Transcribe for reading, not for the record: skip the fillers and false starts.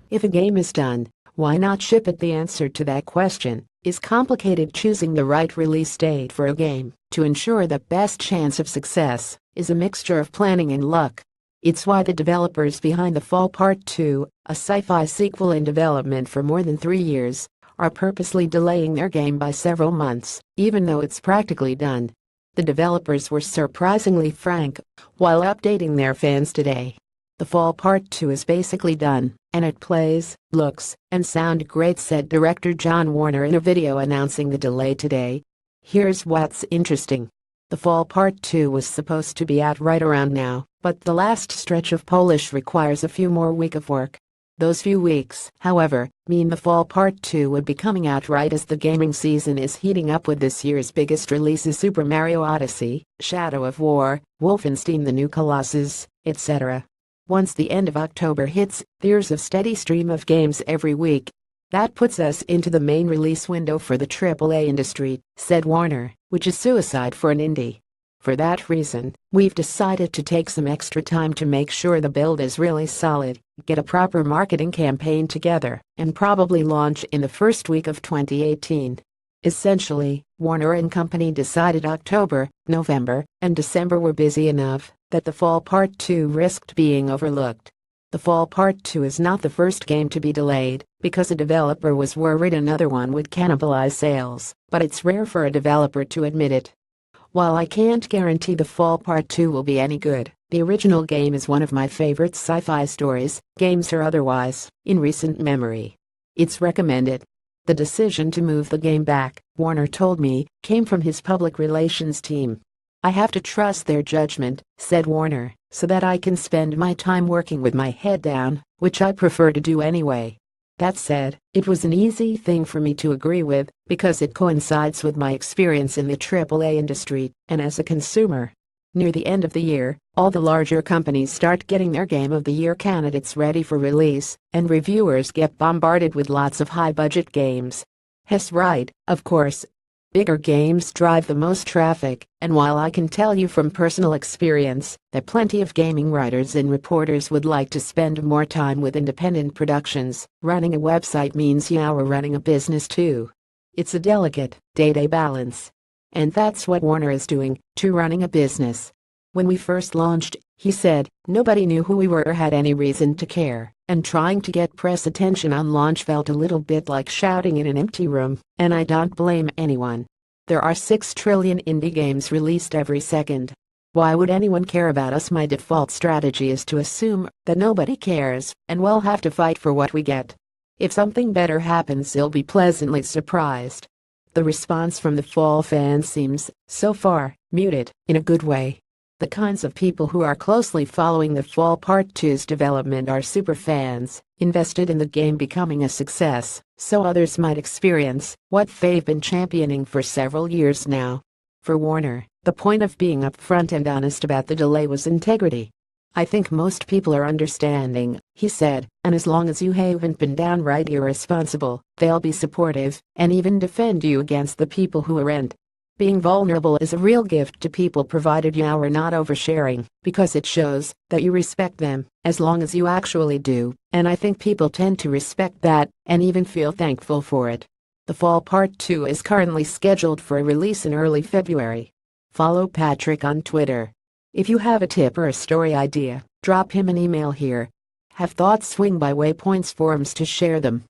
If a game is done, why not ship it? The answer to that question is complicated. Choosing the right release date for a game to ensure the best chance of success is a mixture of planning and luck. It's why the developers behind The Fall Part 2, a sci-fi sequel in development for more than 3 years, are purposely delaying their game by several months, even though it's practically done. The developers were surprisingly frank while updating their fans today. The Fall Part 2 is basically done, and it plays, looks, and sounds great, said director John Warner in a video announcing the delay today. Here's what's interesting. The Fall Part 2 was supposed to be out right around now, but the last stretch of polish requires a few more weeks of work. Those few weeks, however, mean The Fall Part 2 would be coming out right as the gaming season is heating up with this year's biggest releases: Super Mario Odyssey, Shadow of War, Wolfenstein: The New Colossus, etc. Once the end of October hits, there's a steady stream of games every week. That puts us into the main release window for the AAA industry, said Warner, which is suicide for an indie. For that reason, we've decided to take some extra time to make sure the build is really solid, get a proper marketing campaign together, and probably launch in the first week of 2018. Essentially, Warner and company decided October, November, and December were busy enough that The Fall Part 2 risked being overlooked. The Fall Part 2 is not the first game to be delayed because a developer was worried another one would cannibalize sales, but it's rare for a developer to admit it. While I can't guarantee The Fall Part 2 will be any good, the original game is one of my favorite sci-fi stories, games or otherwise, in recent memory. It's recommended. The decision to move the game back, Warner told me, came from his public relations team. I have to trust their judgment, said Warner, so that I can spend my time working with my head down, which I prefer to do anyway. That said, it was an easy thing for me to agree with because it coincides with my experience in the AAA industry and as a consumer. Near the end of the year, all the larger companies start getting their Game of the Year candidates ready for release, and reviewers get bombarded with lots of high-budget games. He's right, of course. Bigger games drive the most traffic, and while I can tell you from personal experience that plenty of gaming writers and reporters would like to spend more time with independent productions, running a website means you are running a business too. It's a delicate, day-to-day balance. And that's what Warner is doing, too, running a business. When we first launched, he said, nobody knew who we were or had any reason to care, and trying to get press attention on launch felt a little bit like shouting in an empty room, and I don't blame anyone. There are 6 trillion indie games released every second. Why would anyone care about us? My default strategy is to assume that nobody cares, and we'll have to fight for what we get. If something better happens, they'll be pleasantly surprised. The response from the Fall fans seems, so far, muted, in a good way. The kinds of people who are closely following The Fall Part 2's development are super fans, invested in the game becoming a success, so others might experience what they've been championing for several years now. For Warner, the point of being upfront and honest about the delay was integrity. I think most people are understanding, he said, and as long as you haven't been downright irresponsible, they'll be supportive and even defend you against the people who aren't. Being vulnerable is a real gift to people provided you are not oversharing, because it shows that you respect them, as long as you actually do, and I think people tend to respect that and even feel thankful for it. The Fall Part 2 is currently scheduled for a release in early February. Follow Patrick on Twitter. If you have a tip or a story idea, drop him an email here. Have thoughts? Swing by Waypoints forums to share them.